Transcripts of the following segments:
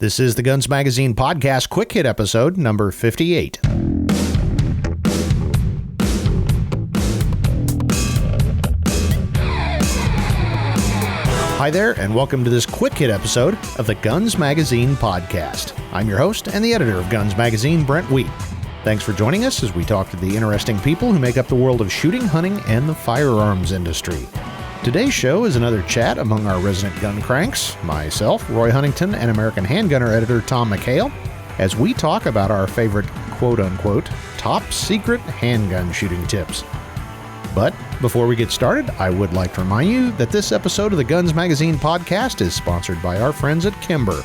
This is the Guns Magazine Podcast Quick Hit episode number 58. Hi there, and welcome to this Quick Hit episode of the Guns Magazine Podcast. I'm your host and the editor of Guns Magazine, Brent T. Thanks for joining us as we talk to the interesting people who make up the world of shooting, hunting, and the firearms industry. Today's show is another chat among our resident gun cranks, myself, Roy Huntington, and American Handgunner editor Tom McHale, as we talk about our favorite quote-unquote top secret handgun shooting tips. But before we get started, I would like to remind you that this episode of the Guns Magazine Podcast is sponsored by our friends at Kimber.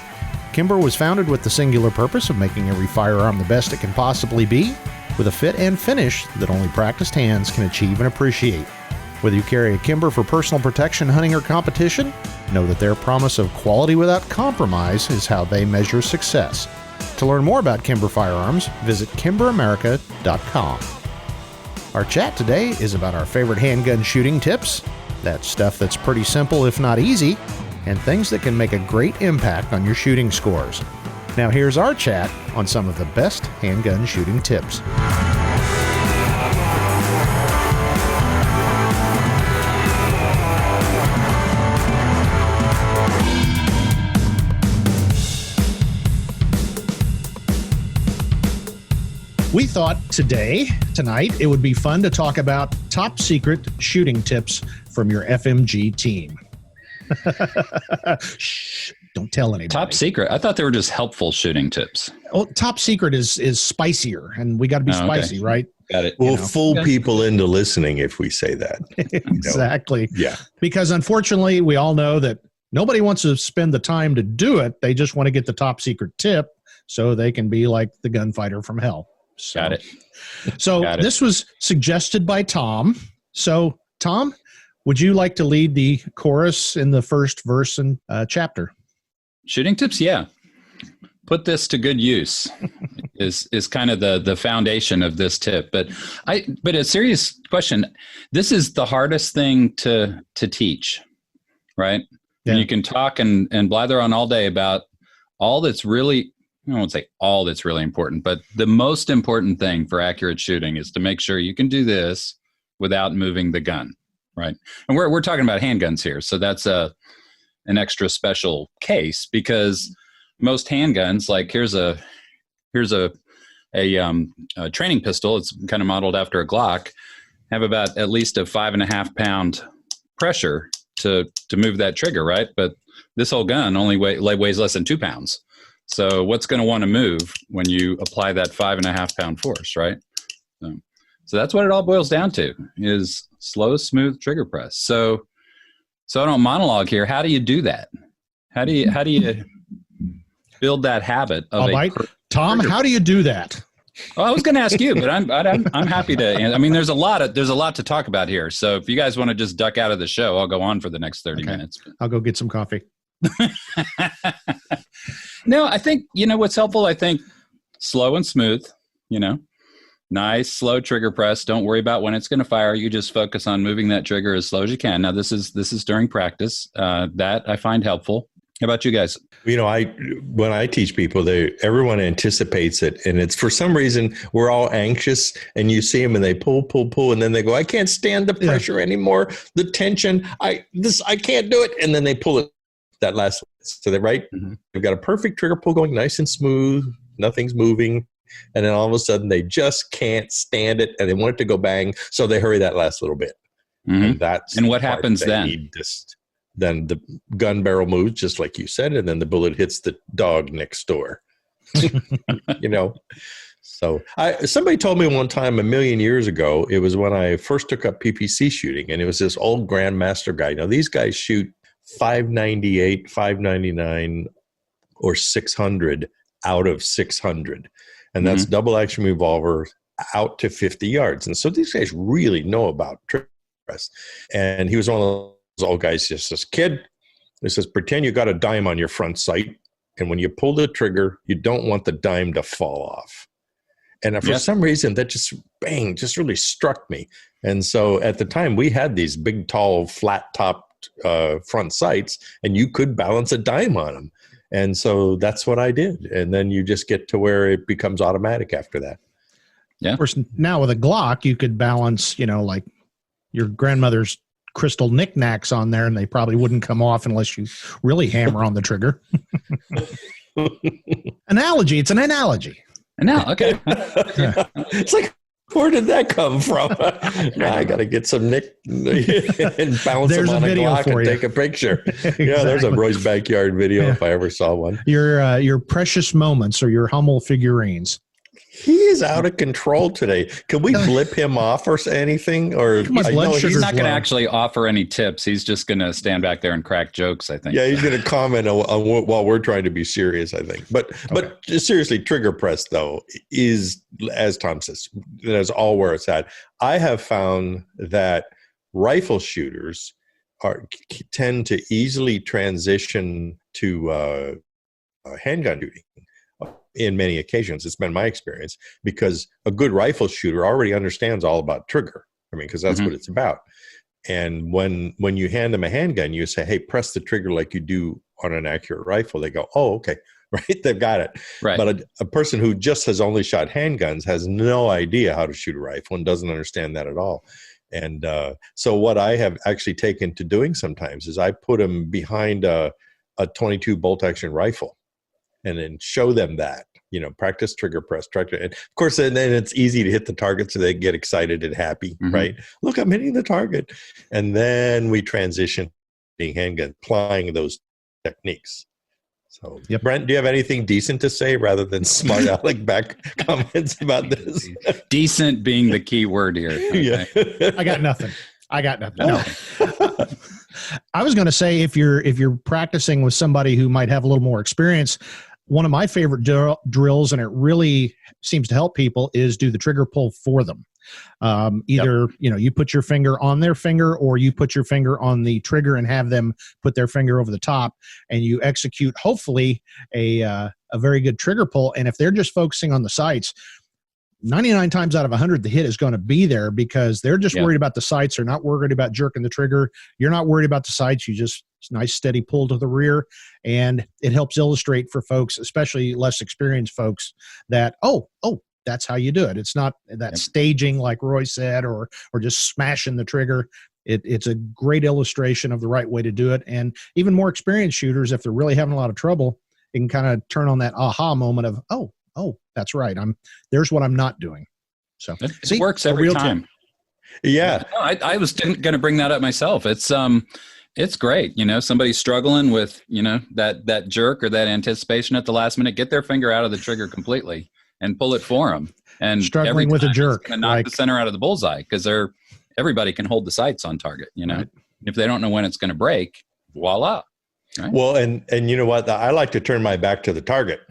Kimber was founded with the singular purpose of making every firearm the best it can possibly be, with a fit and finish that only practiced hands can achieve and appreciate. Whether you carry a Kimber for personal protection, hunting, or competition, know that their promise of quality without compromise is how they measure success. To learn more about Kimber firearms, visit kimberamerica.com. Our chat today is about our favorite handgun shooting tips, that stuff that's pretty simple if not easy, and things that can make a great impact on your shooting scores. Now here's our chat on some of the best handgun shooting tips. We thought tonight, it would be fun to talk about top secret shooting tips from your FMG team. Shh, don't tell anybody. Top secret? I thought they were just helpful shooting tips. Oh, top secret is spicier, and we got to be spicy, okay. Right? Got it. We'll fool people into listening if we say that. Exactly. Yeah. Because unfortunately, we all know that nobody wants to spend the time to do it. They just want to get the top secret tip so they can be like the gunfighter from hell. So, Got it. So this was suggested by Tom. So, Tom, would you like to lead the chorus in the first verse and chapter? Shooting tips, yeah. Put this to good use is kind of the foundation of this tip. But a serious question. This is the hardest thing to teach, right? Yeah. And you can talk and blather on all day about all that's really, I won't say all that's really important, but the most important thing for accurate shooting is to make sure you can do this without moving the gun, right? And we're talking about handguns here, so that's an extra special case because most handguns, like here's a training pistol. It's kind of modeled after a Glock. Have about at least a 5.5 pound pressure to move that trigger, right? But this whole gun only weighs less than 2 pounds. So what's going to want to move when you apply that 5.5 pound force, right? So that's what it all boils down to is slow, smooth trigger press. So I don't monologue here. How do you do that? How do you build that habit of Tom, how do you do that? Oh, I was going to ask you, but I'm happy to. I mean, there's a lot to talk about here. So if you guys want to just duck out of the show, I'll go on for the next 30 minutes. I'll go get some coffee. No, I think, what's helpful, I think slow and smooth, nice, slow trigger press. Don't worry about when it's going to fire. You just focus on moving that trigger as slow as you can. Now, this is during practice. That I find helpful. How about you guys? When I teach people, everyone anticipates it. And it's for some reason, we're all anxious and you see them and they pull, and then they go, I can't stand the pressure anymore. The tension, I can't do it. And then they pull it. That last, so they're right. Mm-hmm. They've got a perfect trigger pull going nice and smooth. Nothing's moving. And then all of a sudden they just can't stand it and they want it to go bang. So they hurry that last little bit. Mm-hmm. And what happens then? Then the gun barrel moves just like you said. And then the bullet hits the dog next door. So somebody told me one time a million years ago, it was when I first took up PPC shooting and it was this old grandmaster guy. Now these guys shoot 598, 599, or 600 out of 600. And that's double action revolver out to 50 yards. And so these guys really know about trigger press. And he was one of those old guys, just this kid, he says, pretend you got a dime on your front sight. And when you pull the trigger, you don't want the dime to fall off. And for some reason, that just really struck me. And so at the time, we had these big, tall, flat-topped front sights, and you could balance a dime on them. And so that's what I did. And then you just get to where it becomes automatic after that. Yeah. Of course, now with a Glock, you could balance, like your grandmother's crystal knickknacks on there, and they probably wouldn't come off unless you really hammer on the trigger. Analogy. It's an analogy. Now, okay. It's like, where did that come from? Now I got to get some Nick and bounce them on a Glock and take a picture. Exactly. Yeah, there's a Roy's Backyard video if I ever saw one. Your precious moments or your Hummel figurines. He is out of control today. Can we blip him off or anything? Or he's not going to actually offer any tips. He's just going to stand back there and crack jokes, I think. Yeah, he's going to comment on while we're trying to be serious, I think. But seriously, trigger press, though, is, as Tom says, that's all where it's at. I have found that rifle shooters tend to easily transition to handgun shooting. In many occasions, it's been my experience, because a good rifle shooter already understands all about trigger. I mean, because that's what it's about. And when you hand them a handgun, you say, hey, press the trigger like you do on an accurate rifle. They go, oh, okay, right? They've got it. Right. But a person who just has only shot handguns has no idea how to shoot a rifle and doesn't understand that at all. And so what I have actually taken to doing sometimes is I put them behind a 22 bolt action rifle, and then show them that, practice trigger press, and of course, and then it's easy to hit the target so they get excited and happy, right? Look, I'm hitting the target. And then we transition to handgun, applying those techniques. So, Brent, do you have anything decent to say rather than smart aleck back comments about this? Decent being the key word here. Okay? Yeah. I got nothing. No. I was going to say, if you're practicing with somebody who might have a little more experience, one of my favorite drills, and it really seems to help people, is do the trigger pull for them. Either, you put your finger on their finger, or you put your finger on the trigger and have them put their finger over the top, and you execute, hopefully, a very good trigger pull. And if they're just focusing on the sights, 99 times out of 100, the hit is going to be there, because they're just worried about the sights. They're not worried about jerking the trigger. You're not worried about the sights. You just, it's a nice steady pull to the rear. And it helps illustrate for folks, especially less experienced folks, that, oh, that's how you do it. It's not that staging, like Roy said, or just smashing the trigger. It's a great illustration of the right way to do it. And even more experienced shooters, if they're really having a lot of trouble, it can kind of turn on that aha moment of, oh, that's right. There's what I'm not doing. So it works every time. Yeah. No, I was going to bring that up myself. It's great. Somebody's struggling with, that jerk or that anticipation at the last minute, get their finger out of the trigger completely and pull it for them. And struggling with a jerk, and knock the center out of the bullseye, because everybody can hold the sights on target. Right. If they don't know when it's going to break, voila. Right? Well, and you know what? I like to turn my back to the target.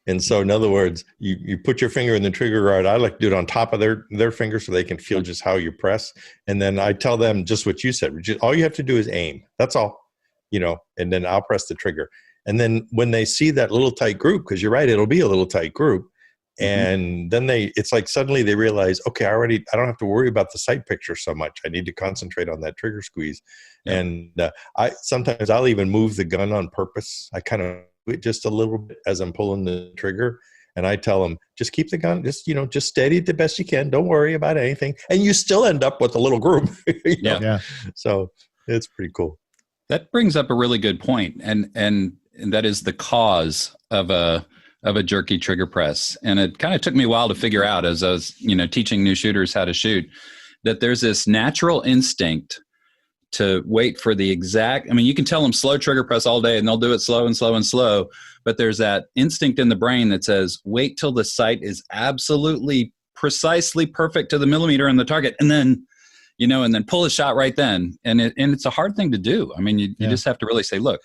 And so, in other words, you put your finger in the trigger guard. I like to do it on top of their finger so they can feel just how you press. And then I tell them just what you said. All you have to do is aim. That's all, and then I'll press the trigger. And then when they see that little tight group, because you're right, it'll be a little tight group. And then it's like suddenly they realize, okay, I don't have to worry about the sight picture so much. I need to concentrate on that trigger squeeze. And sometimes I'll even move the gun on purpose. I kind of just a little bit as I'm pulling the trigger, and I tell them, just keep the gun, just steady it the best you can. Don't worry about anything. And you still end up with a little group. Yeah. So it's pretty cool. That brings up a really good point. And that is the cause of a jerky trigger press. And it kind of took me a while to figure out, as I was, teaching new shooters how to shoot, that there's this natural instinct to wait for the exact, you can tell them slow trigger press all day and they'll do it slow and slow and slow, but there's that instinct in the brain that says, wait till the sight is absolutely precisely perfect to the millimeter on the target, and then, and then pull a shot right then. And it's a hard thing to do. You just have to really say, look,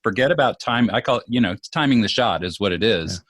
forget about time. I call it, it's timing the shot is what it is.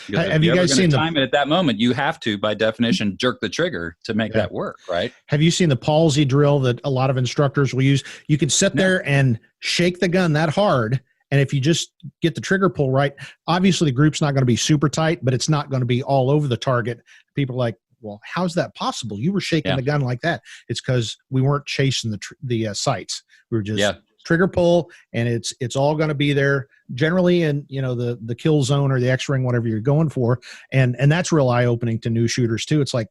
Yeah. Have you guys seen the time it at that moment? You have to, by definition, jerk the trigger to make that work, right? Have you seen the palsy drill that a lot of instructors will use? You can sit there and shake the gun that hard, and if you just get the trigger pull right, obviously the group's not going to be super tight, but it's not going to be all over the target. People are like, well, how's that possible? You were shaking the gun like that. It's because we weren't chasing the sights. We were just trigger pull, and it's all going to be there generally in, the kill zone or the X-ring, whatever you're going for. And that's real eye-opening to new shooters too. It's like,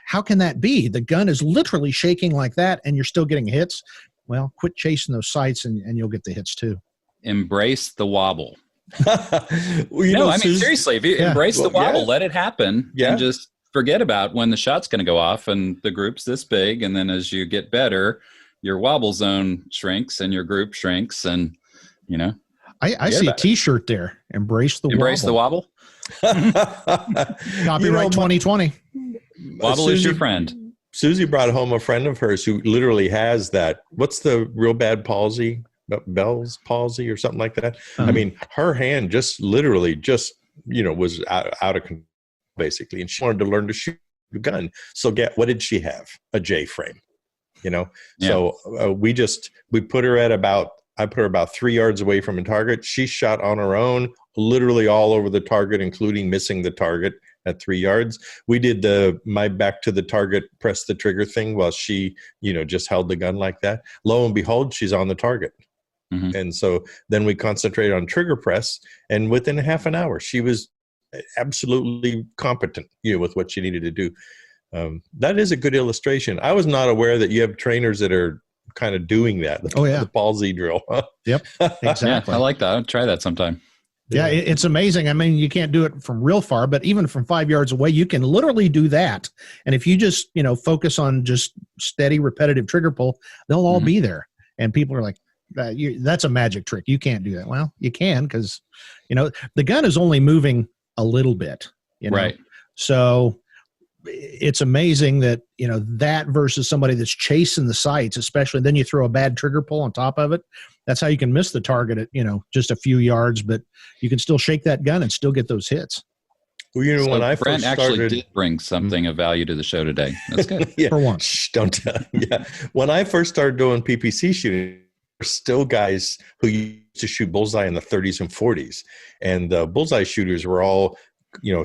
how can that be? The gun is literally shaking like that and you're still getting hits. Well, quit chasing those sights and you'll get the hits too. Embrace the wobble. Seriously, if you embrace the wobble, let it happen, and just forget about when the shot's going to go off and the group's this big. And then as you get better, your wobble zone shrinks and your group shrinks. And, I see a t-shirt there. Embrace the wobble. Copyright 2020. Wobble is your friend. Susie brought home a friend of hers who literally has that. What's the real bad palsy? Bell's palsy or something like that. I mean, her hand was out of control basically, and she wanted to learn to shoot a gun. So what did she have? A J frame, So we put her I put her about 3 yards away from a target. She shot on her own, literally all over the target, including missing the target at 3 yards. We did my back to the target, press the trigger thing while she, just held the gun like that. Lo and behold, she's on the target. Mm-hmm. And so then we concentrated on trigger press, and within half an hour, she was absolutely competent, with what she needed to do. That is a good illustration. I was not aware that you have trainers that are kind of doing that. The palsy drill. Yep, exactly. Yeah, I like that. I'll try that sometime. Yeah, it's amazing. I mean, you can't do it from real far, but even from 5 yards away, you can literally do that. And if you just, focus on just steady, repetitive trigger pull, they'll all be there. And people are like, that's a magic trick. You can't do that. Well, you can, because, the gun is only moving a little bit, Right. So it's amazing that, that versus somebody that's chasing the sights, especially then you throw a bad trigger pull on top of it. That's how you can miss the target at, just a few yards, but you can still shake that gun and still get those hits. Well, so when I Brent first started, actually did bring something of value to the show today. That's good. For once. Shh, don't tell. Yeah. When I first started doing PPC shooting, there were still guys who used to shoot bullseye in the 30s and 40s. And the bullseye shooters were all,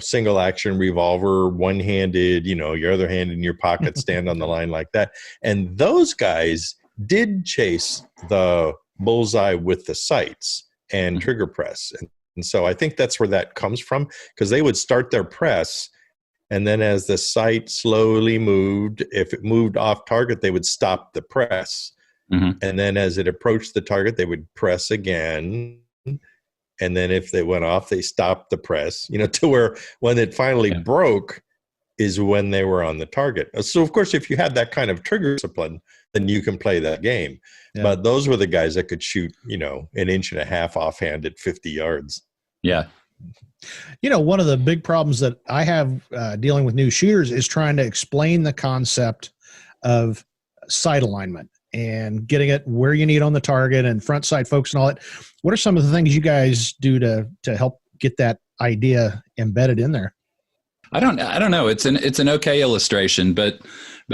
single action revolver, one-handed, your other hand in your pocket, stand on the line like that. And those guys did chase the bullseye with the sights and trigger press. And so I think that's where that comes from, because they would start their press, and then as the sight slowly moved, if it moved off target, they would stop the press. Mm-hmm. And then as it approached the target, they would press again. And then if they went off, they stopped the press, to where when it finally broke is when they were on the target. So, of course, if you had that kind of trigger discipline, then you can play that game. Yeah. But those were the guys that could shoot, an inch and a half offhand at 50 yards. Yeah. One of the big problems that I have dealing with new shooters is trying to explain the concept of sight alignment and getting it where you need on the target and front sight focus and all that. What are some of the things you guys do to help get that idea embedded in there? I don't know. It's an okay illustration, but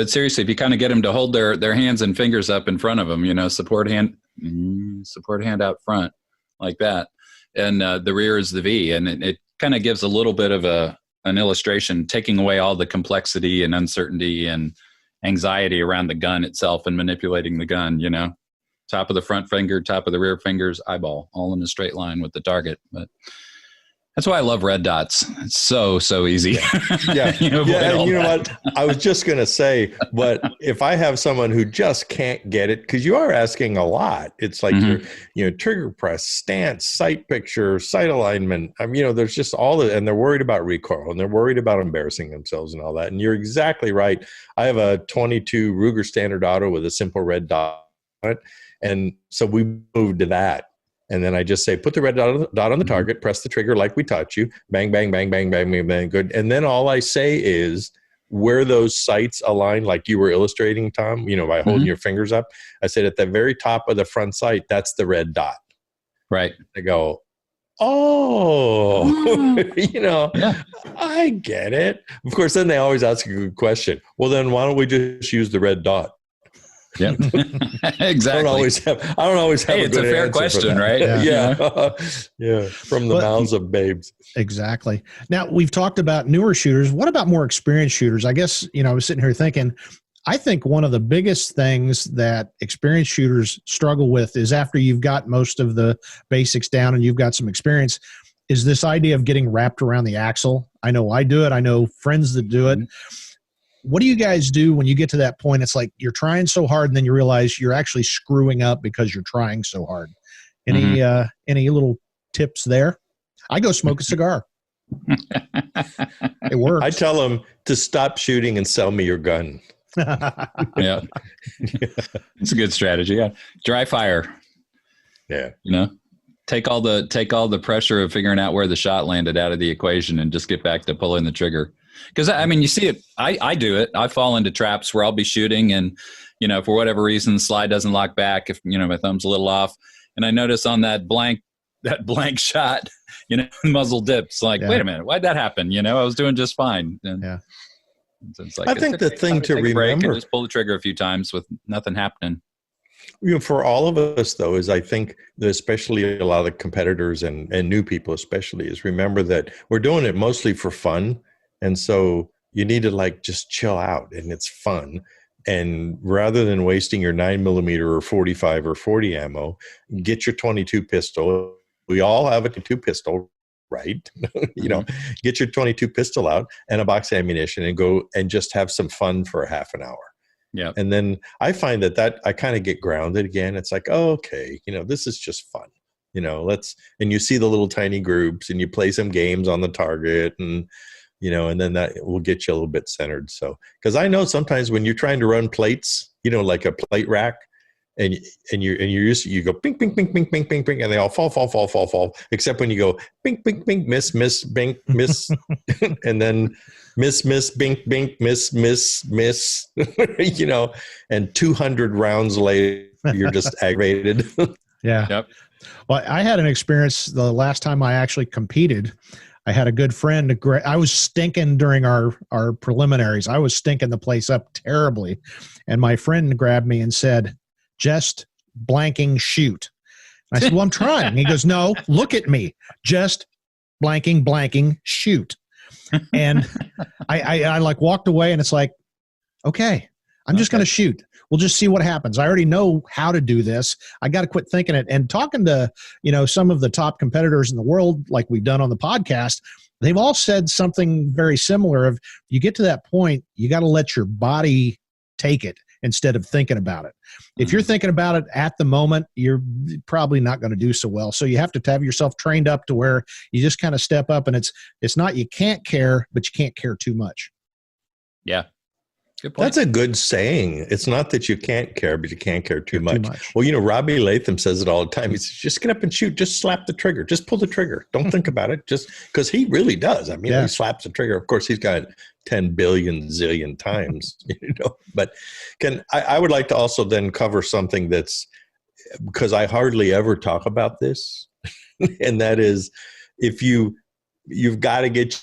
seriously, if you kind of get them to hold their hands and fingers up in front of them, support hand out front like that. And the rear is the V, and it kind of gives a little bit of an illustration, taking away all the complexity and uncertainty and anxiety around the gun itself and manipulating the gun, top of the front finger, top of the rear fingers, eyeball, all in a straight line with the target. But that's why I love red dots. It's so easy. Yeah. And you know what? I was just going to say, but if I have someone who just can't get it, because you are asking a lot, it's like your trigger press, stance, sight picture, sight alignment. There's just and they're worried about recoil, and they're worried about embarrassing themselves and all that. And you're exactly right. I have a 22 Ruger Standard Auto with a simple red dot on it. And so we moved to that. And then I just say, put the red dot on the target, press the trigger like we taught you, bang, bang, bang, bang, bang, bang, bang, good. And then all I say is where those sights align, like you were illustrating, Tom, by holding your fingers up. I said at the very top of the front sight, that's the red dot. Right. I go, I get it. Of course, then they always ask a good question. Well, then why don't we just use the red dot? Yeah, exactly. I don't always have hey, a good answer. It's a fair question, right? Yeah. From the mouths of babes. Exactly. Now, we've talked about newer shooters. What about more experienced shooters? I guess, I was sitting here thinking, I think one of the biggest things that experienced shooters struggle with is after you've got most of the basics down and you've got some experience is this idea of getting wrapped around the axle. I know I do it. I know friends that do it. What do you guys do when you get to that point? It's like you're trying so hard and then you realize you're actually screwing up because you're trying so hard. Any little tips there? I go smoke a cigar. It works. I tell them to stop shooting and sell me your gun. Yeah. It's a good strategy. Yeah. Dry fire. Yeah. You know, take all the pressure of figuring out where the shot landed out of the equation and just get back to pulling the trigger. Because I mean, you see it. I do it. I fall into traps where I'll be shooting, and for whatever reason, the slide doesn't lock back. If my thumb's a little off, and I notice on that blank shot, muzzle dips. Like, wait a minute, why'd that happen? I was doing just fine. And so it's like, I think the thing to remember, just pull the trigger a few times with nothing happening. For all of us, though, is I think that especially a lot of the competitors and new people especially is remember that we're doing it mostly for fun. And so you need to just chill out and it's fun. And rather than wasting your 9mm or 45 or 40 ammo, get your 22 pistol. We all have a 22 pistol, right? Get your 22 pistol out and a box of ammunition and go and just have some fun for a half an hour. Yeah. And then I find that I kind of get grounded again. It's like, oh, okay, this is just fun. And you see the little tiny groups and you play some games on the target and then that will get you a little bit centered. So, because I know sometimes when you're trying to run plates, like a plate rack, and you're used to, you go ping, ping, ping, ping, ping, ping, ping, and they all fall, except when you go ping, ping, ping, miss, bing, miss, and then miss, bing, bing, miss, and 200 rounds later, you're just aggravated. Yeah. Yep. Well, I had an experience the last time I actually competed. I had a good friend. I was stinking during our preliminaries. I was stinking the place up terribly. And my friend grabbed me and said, just blanking shoot. I said, well, I'm trying. He goes, no, look at me. Just blanking shoot. And I walked away and it's like, okay, I'm just going to shoot. We'll just see what happens. I already know how to do this. I got to quit thinking it. And talking to, some of the top competitors in the world, like we've done on the podcast, they've all said something very similar of you get to that point, you got to let your body take it instead of thinking about it. If you're thinking about it at the moment, you're probably not going to do so well. So you have to have yourself trained up to where you just kind of step up, and it's not, you can't care, but you can't care too much. Yeah. Good point. That's a good saying. It's not that you can't care, but you can't care too much. Well, Robbie Latham says it all the time. He says, just get up and shoot. Just slap the trigger. Just pull the trigger. Don't think about it. Just because he really does. I mean, he slaps the trigger. Of course, he's got 10 billion zillion times, But I would like to also then cover something that's, because I hardly ever talk about this, and that is if you've got to get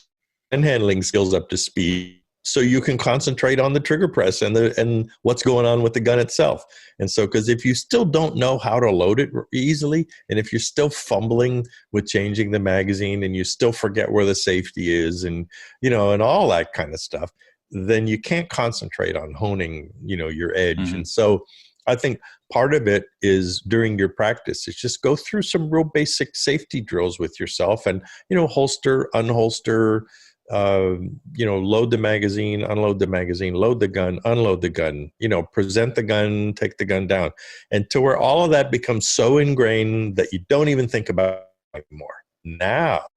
your handling skills up to speed, so you can concentrate on the trigger press and what's going on with the gun itself. And so, because if you still don't know how to load it easily, and if you're still fumbling with changing the magazine and you still forget where the safety is and, and all that kind of stuff, then you can't concentrate on honing, your edge. Mm-hmm. And so I think part of it is during your practice is just go through some real basic safety drills with yourself and, holster, unholster, load the magazine, unload the magazine, load the gun, unload the gun, present the gun, take the gun down, and to where all of that becomes so ingrained that you don't even think about it anymore. Now,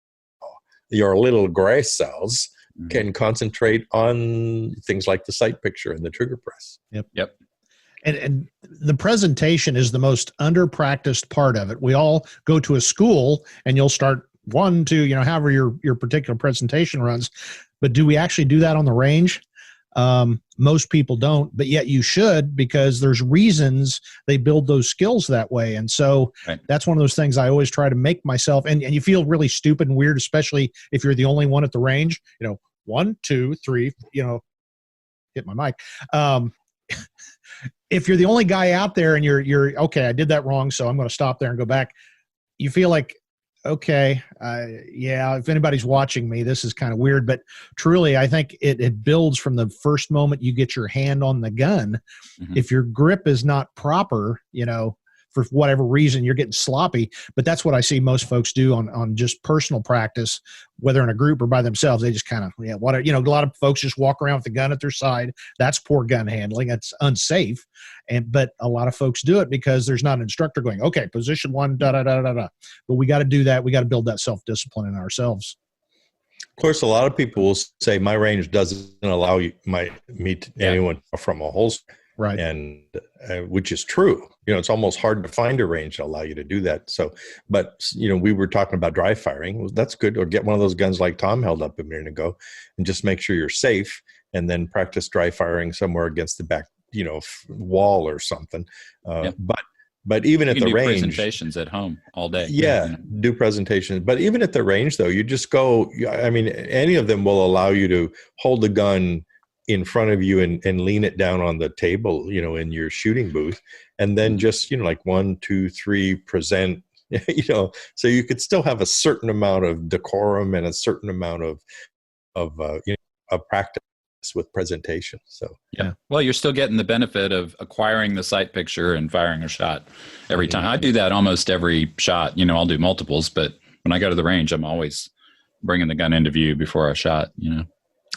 your little gray cells can concentrate on things like the sight picture and the trigger press. Yep. And the presentation is the most under-practiced part of it. We all go to a school and you'll start 1, 2, however your particular presentation runs. But do we actually do that on the range? Most people don't, but yet you should, because there's reasons they build those skills that way. And so That's one of those things I always try to make myself, and you feel really stupid and weird, especially if you're the only one at the range, 1, 2, 3, hit my mic. If you're the only guy out there and you're okay, I did that wrong, so I'm going to stop there and go back. You feel like, okay, yeah, if anybody's watching me, this is kind of weird, but truly, I think it builds from the first moment you get your hand on the gun. Mhm. If your grip is not proper, for whatever reason, you're getting sloppy. But that's what I see most folks do on just personal practice, whether in a group or by themselves. They just kind of, a lot of folks just walk around with the gun at their side. That's poor gun handling. That's unsafe. But a lot of folks do it because there's not an instructor going, okay, position one, da da da da da. But we got to do that. We got to build that self-discipline in ourselves. Of course, a lot of people will say my range doesn't allow anyone from a holster. Right. And which is true. It's almost hard to find a range that allow you to do that. So, but, we were talking about dry firing. Well, that's good. Or get one of those guns like Tom held up a minute ago and just make sure you're safe, and then practice dry firing somewhere against the back, wall or something. But even at the range, presentations at home all day. Do presentations. But even at the range, though, you just go. I mean, any of them will allow you to hold the gun in front of you and lean it down on the table, in your shooting booth, and then just, like 1, 2, 3, present, so you could still have a certain amount of decorum and a certain amount of practice with presentation. So, yeah. Well, you're still getting the benefit of acquiring the sight picture and firing a shot every time. I do that almost every shot. I'll do multiples, but when I go to the range, I'm always bringing the gun into view before I shot,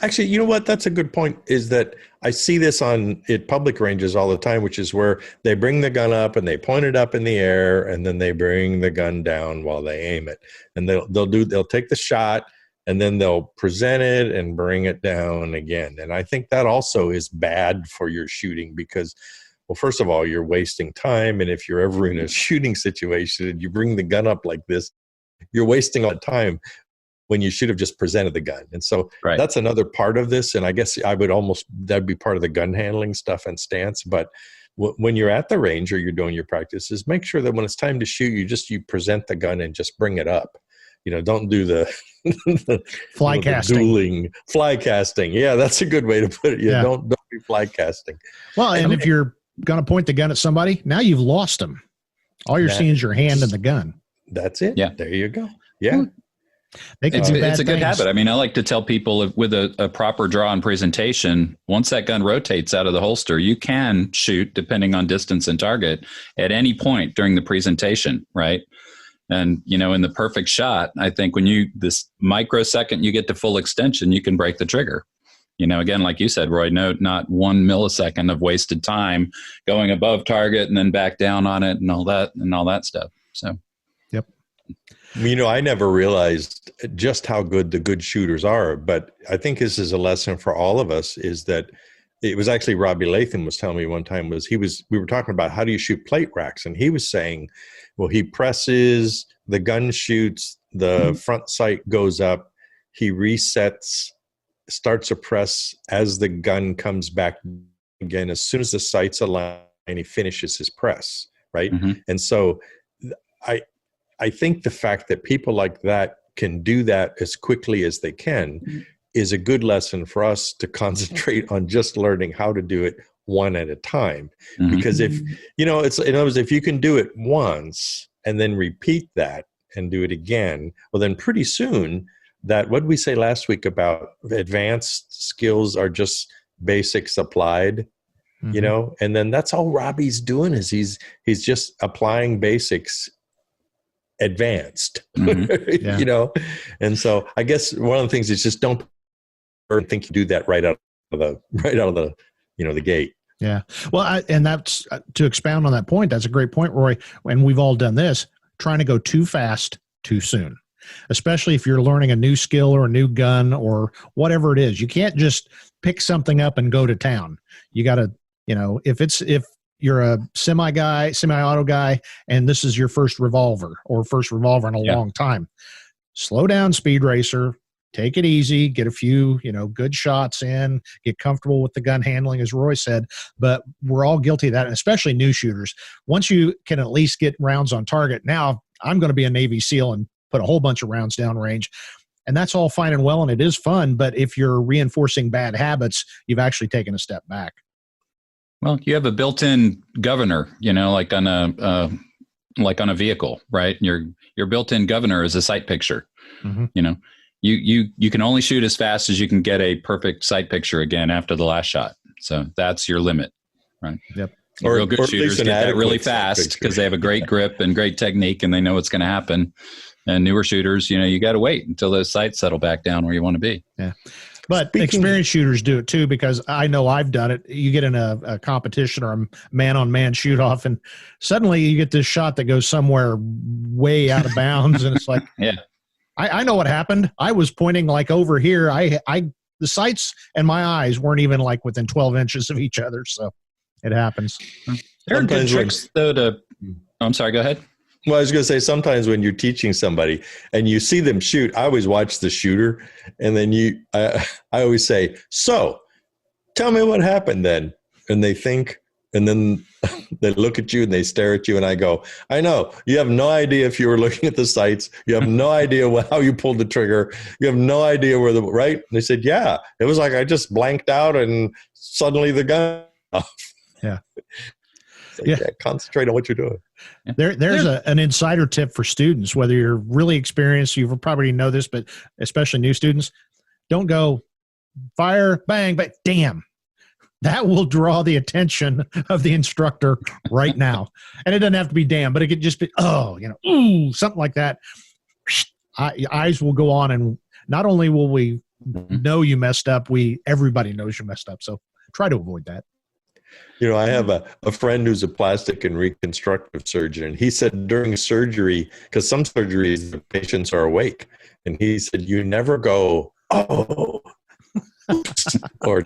Actually, you know what? That's a good point, is that I see this at public ranges all the time, which is where they bring the gun up and they point it up in the air, and then they bring the gun down while they aim it. And they'll take the shot, and then they'll present it and bring it down again. And I think that also is bad for your shooting because, well, first of all, you're wasting time. And if you're ever in a shooting situation and you bring the gun up like this, you're wasting all the time when you should have just presented the gun. And so That's another part of this. And I guess that'd be part of the gun handling stuff and stance. But when you're at the range or you're doing your practices, make sure that when it's time to shoot, you present the gun and just bring it up. Don't do the fly casting. Dueling fly casting. Yeah, that's a good way to put it. Don't be fly casting. Well, and if you're going to point the gun at somebody, now you've lost them. All you're seeing is your hand and the gun. That's it. Yeah. There you go. Yeah. Well, it's a good habit. I mean, I like to tell people with a proper draw and presentation, once that gun rotates out of the holster, you can shoot, depending on distance and target, at any point during the presentation, right? And, in the perfect shot, I think when this microsecond you get to full extension, you can break the trigger. Again, like you said, Roy, not 1 millisecond of wasted time going above target and then back down on it and all that stuff. So, yep. I never realized just how good the good shooters are, but I think this is a lesson for all of us, is that it was actually Robbie Latham was telling me one time we were talking about how do you shoot plate racks, and he was saying, well, he presses, the gun shoots, the front sight goes up, he resets, starts a press as the gun comes back again. As soon as the sight's aligned, he finishes his press, right? Mm-hmm. And so I think the fact that people like that can do that as quickly as they can is a good lesson for us to concentrate on just learning how to do it one at a time. Mm-hmm. Because if, it's, in other words, if you can do it once and then repeat that and do it again, well, then pretty soon what did we say last week about advanced skills are just basics applied, and then that's all Robbie's doing is he's just applying basics advanced, and so I guess one of the things is just don't think you do that right out of the the gate. Yeah. Well, and that's to expound on that point. That's a great point, Roy. And we've all done this, trying to go too fast, too soon, especially if you're learning a new skill or a new gun or whatever it is. You can't just pick something up and go to town. You got to, if you're a semi-auto guy, and this is your first revolver in a long time, slow down, speed racer, take it easy, get a few, good shots in, get comfortable with the gun handling, as Roy said. But we're all guilty of that, and especially new shooters. Once you can at least get rounds on target, now I'm going to be a Navy SEAL and put a whole bunch of rounds down range. And that's all fine and well, and it is fun. But if you're reinforcing bad habits, you've actually taken a step back. Well, you have a built-in governor, like on like on a vehicle, right? Your built-in governor is a sight picture. Mm-hmm. You know, you can only shoot as fast as you can get a perfect sight picture again after the last shot. So that's your limit, right? Yep. Or real good shooters get that really fast because they have a great grip and great technique, and they know what's going to happen. And newer shooters, you got to wait until those sights settle back down where you want to be. Yeah. But experienced shooters do it too, because I know I've done it. You get in a competition or a man-on-man shoot-off, and suddenly you get this shot that goes somewhere way out of bounds, and it's like, yeah, I know what happened. I was pointing like over here. The sights and my eyes weren't even like within 12 inches of each other, so it happens. There are good tricks, though, I'm sorry, go ahead. Well, I was going to say, sometimes when you're teaching somebody and you see them shoot, I always watch the shooter, and then I always say, so tell me what happened then. And they think, and then they look at you and they stare at you, and I go, I know, you have no idea if you were looking at the sights. You have no idea how you pulled the trigger. You have no idea right? And they said, yeah, it was like I just blanked out and suddenly the gun off. Yeah. Like, yeah. Concentrate on what you're doing. There's an insider tip for students, whether you're really experienced, you probably know this, but especially new students, don't go fire, bang, but damn. That will draw the attention of the instructor right now. And it doesn't have to be damn, but it could just be, ooh, something like that. Eyes will go on, and not only will we know you messed up, everybody knows you messed up. So try to avoid that. I have a friend who's a plastic and reconstructive surgeon, and he said during surgery, because some surgeries, the patients are awake, and he said, you never go, oh, or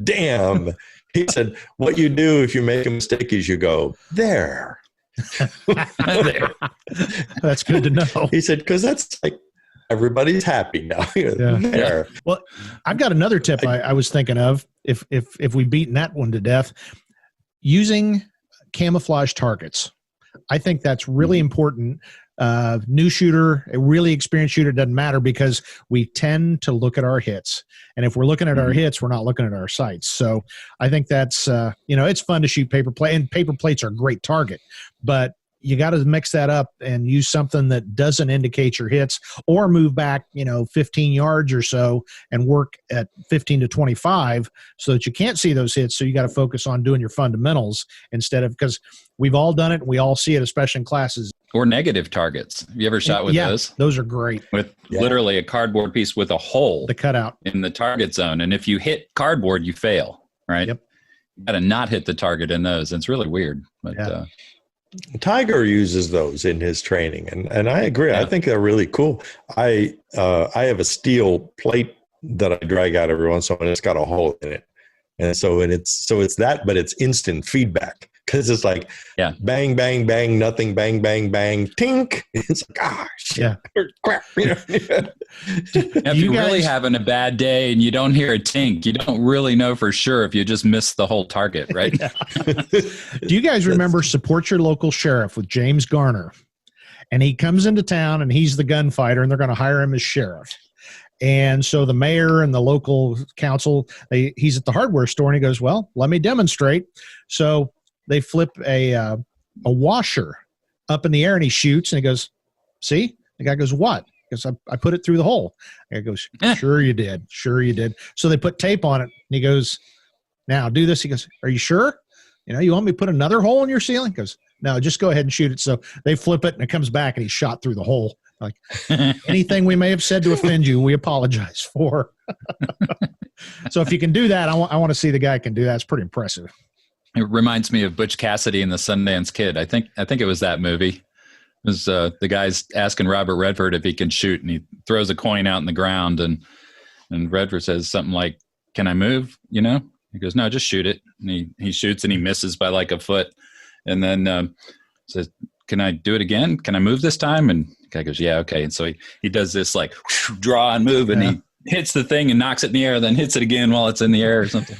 damn. He said, what you do if you make a mistake is you go, there. There. That's good to know. He said, because that's like, everybody's happy now. There. Well, I've got another tip I was thinking of, if we've beaten that one to death. Using camouflage targets. I think that's really important. New shooter, a really experienced shooter, doesn't matter, because we tend to look at our hits. And if we're looking at our hits, we're not looking at our sights. So I think that's, it's fun to shoot paper plate, and paper plates are a great target, but you got to mix that up and use something that doesn't indicate your hits, or move back, 15 yards or so and work at 15 to 25 so that you can't see those hits. So you got to focus on doing your fundamentals instead of, because we've all done it. We all see it, especially in classes. Or negative targets. Have you ever shot with those? Those are great. With literally a cardboard piece with a hole. The cutout. In the target zone. And if you hit cardboard, you fail, right? Yep. You got to not hit the target in those. It's really weird. But Tiger uses those in his training, and I agree. Yeah. I think they're really cool. I have a steel plate that I drag out every once in a while, and it's got a hole in it, and so it's that, but it's instant feedback, because it's like bang, bang, bang, nothing, bang, bang, bang, tink. It's like, gosh, crap. If you're really having a bad day and you don't hear a tink, you don't really know for sure if you just missed the whole target, right? Do you guys remember Support Your Local Sheriff with James Garner? And he comes into town, and he's the gunfighter, and they're going to hire him as sheriff. And so the mayor and the local council, he's at the hardware store, and he goes, well, let me demonstrate. So they flip a washer up in the air, and he shoots, and he goes, see? The guy goes, what? Because I put it through the hole. The guy goes, sure you did. Sure you did. So they put tape on it, and he goes, now do this. He goes, are you sure? You want me to put another hole in your ceiling? He goes, no, just go ahead and shoot it. So they flip it, and it comes back, and he's shot through the hole. Like, anything we may have said to offend you, we apologize for. So if you can do that, I want to see the guy can do that. It's pretty impressive. It reminds me of Butch Cassidy and the Sundance Kid. I think it was that movie. It was the guy's asking Robert Redford if he can shoot, and he throws a coin out in the ground, and Redford says something like, "Can I move?" He goes, "No, just shoot it." And he shoots, and he misses by like a foot, and then says, "Can I do it again? Can I move this time?" And the guy goes, "Yeah, okay." And so he does this like whoosh, draw and move, and he hits the thing and knocks it in the air, then hits it again while it's in the air or something.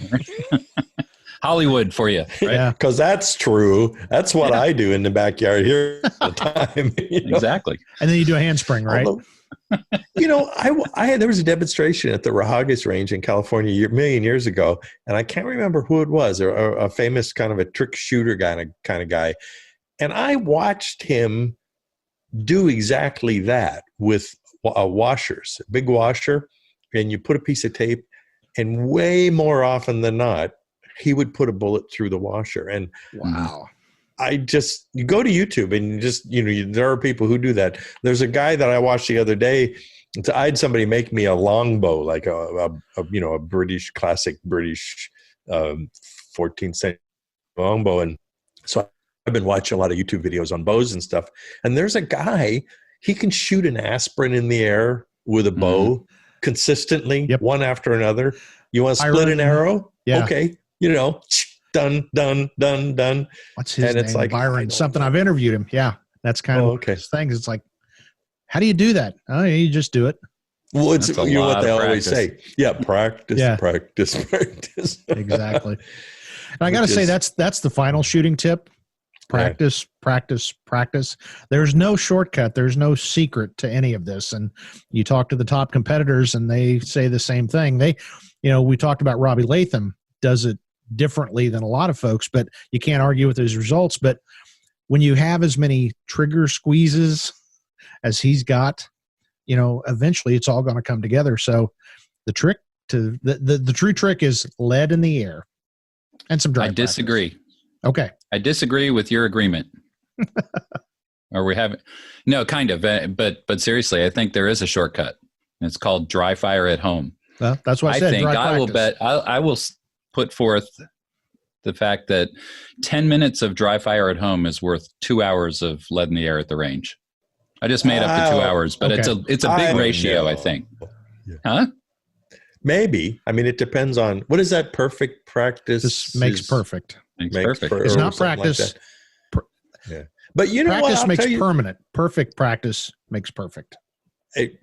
Hollywood for you, right? Yeah, because that's true. That's what I do in the backyard here all the time. Exactly. And then you do a handspring, right? Although, there was a demonstration at the Rahagas range in California a million years ago, and I can't remember who it was, or a famous kind of a trick shooter kind of guy. And I watched him do exactly that with washers, a big washer, and you put a piece of tape, and way more often than not, he would put a bullet through the washer. And Wow. you go to YouTube and there are people who do that. There's a guy that I watched the other day. I had somebody make me a longbow, like a classic British 14th century longbow. And so I've been watching a lot of YouTube videos on bows and stuff. And there's a guy, he can shoot an aspirin in the air with a bow consistently, one after another. You want to split an arrow? Yeah. Okay. Done. What's his name? It's like Byron, something. I've interviewed him. Yeah. That's kind of his thing. It's like, how do you do that? Oh, you just do it. Well, it's what they always say. Yeah. Practice. Exactly. And I got to say, that's the final shooting tip. Practice. There's no shortcut. There's no secret to any of this. And you talk to the top competitors and they say the same thing. We talked about Robbie Latham does it differently than a lot of folks, but you can't argue with his results. But when you have as many trigger squeezes as he's got, eventually it's all going to come together. So the trick to the true trick is lead in the air and some dry practice. Disagree. Okay. I disagree with your agreement. Or we haven't. No, kind of. But seriously, I think there is a shortcut. It's called dry fire at home. Well, that's what I said. I will put forth the fact that 10 minutes of dry fire at home is worth 2 hours of lead in the air at the range. I just made up the 2 hours, but it's a big ratio, I think. Yeah. Huh? Maybe. I mean, it depends on what is that perfect practice? This makes perfect. Makes perfect. It's not practice. Like but practice makes permanent. Perfect practice makes perfect. A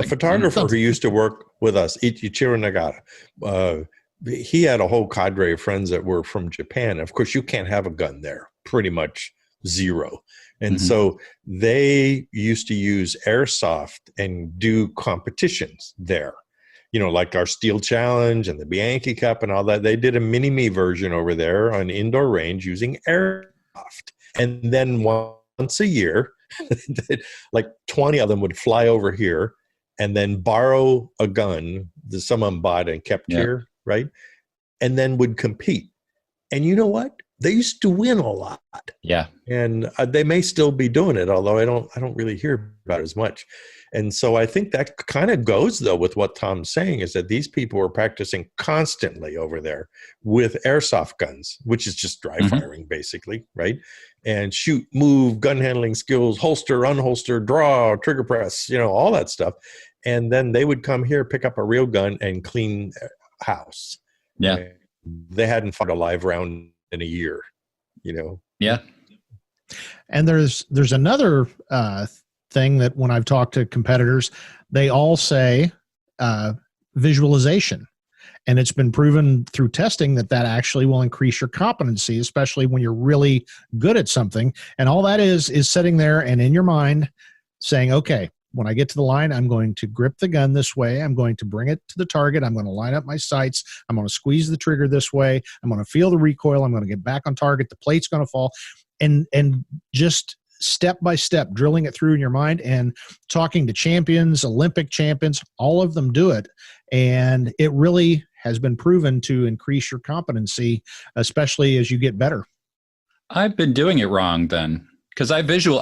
photographer who used to work with us, Ichiro Nagata, he had a whole cadre of friends that were from Japan. Of course, you can't have a gun there, pretty much zero. And so they used to use airsoft and do competitions there. Like our Steel Challenge and the Bianchi Cup and all that. They did a mini-me version over there on indoor range using airsoft. And then once a year, like 20 of them would fly over here and then borrow a gun that someone bought and kept here, right? And then would compete. And you know what? They used to win a lot. Yeah. And they may still be doing it, although I don't really hear about it as much. And so I think that kind of goes, though, with what Tom's saying, is that these people are practicing constantly over there with airsoft guns, which is just dry firing, basically, right? And shoot, move, gun handling skills, holster, unholster, draw, trigger press, all that stuff. And then they would come here, pick up a real gun, and clean house. Yeah. And they hadn't fought a live round in a year, Yeah. And there's another thing that when I've talked to competitors, they all say visualization. And it's been proven through testing that actually will increase your competency, especially when you're really good at something. And all that is sitting there and in your mind saying, okay, when I get to the line, I'm going to grip the gun this way. I'm going to bring it to the target. I'm going to line up my sights. I'm going to squeeze the trigger this way. I'm going to feel the recoil. I'm going to get back on target. The plate's going to fall. And just step by step, drilling it through in your mind and talking to champions, Olympic champions, all of them do it. And it really has been proven to increase your competency, especially as you get better. I've been doing it wrong then, because I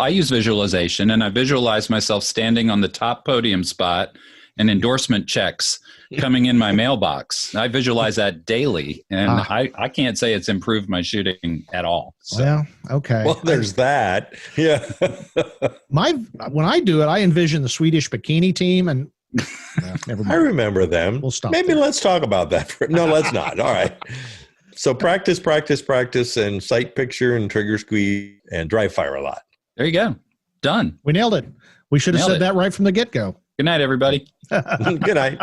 use visualization, and I visualize myself standing on the top podium spot and endorsement checks coming in my mailbox. I visualize that daily, and I can't say it's improved my shooting at all. So. Well, okay. Well, there's that. Yeah. When I do it, I envision the Swedish bikini team, and never mind. I remember them. We'll stop. Maybe let's talk about that. No, let's not. All right. So practice, and sight picture and trigger squeeze and dry fire a lot. There you go. Done. We nailed it. We should have said that right from the get-go. Good night, everybody. Good night.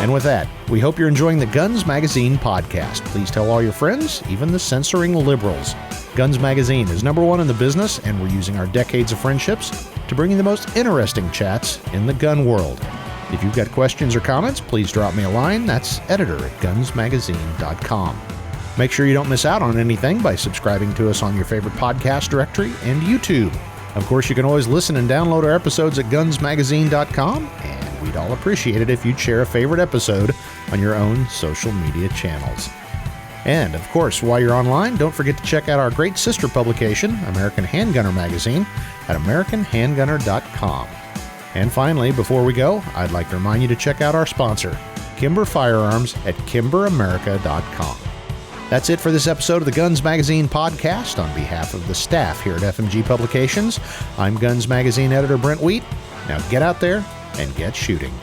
And with that, we hope you're enjoying the Guns Magazine podcast. Please tell all your friends, even the censoring liberals. Guns Magazine is #1 in the business, and we're using our decades of friendships to bring you the most interesting chats in the gun world. If you've got questions or comments, please drop me a line. That's editor@gunsmagazine.com. Make sure you don't miss out on anything by subscribing to us on your favorite podcast directory and YouTube. Of course, you can always listen and download our episodes at gunsmagazine.com, and we'd all appreciate it if you'd share a favorite episode on your own social media channels. And, of course, while you're online, don't forget to check out our great sister publication, American Handgunner Magazine, at AmericanHandgunner.com. And finally, before we go, I'd like to remind you to check out our sponsor, Kimber Firearms, at KimberAmerica.com. That's it for this episode of the Guns Magazine podcast. On behalf of the staff here at FMG Publications, I'm Guns Magazine editor Brent Wheat. Now get out there and get shooting.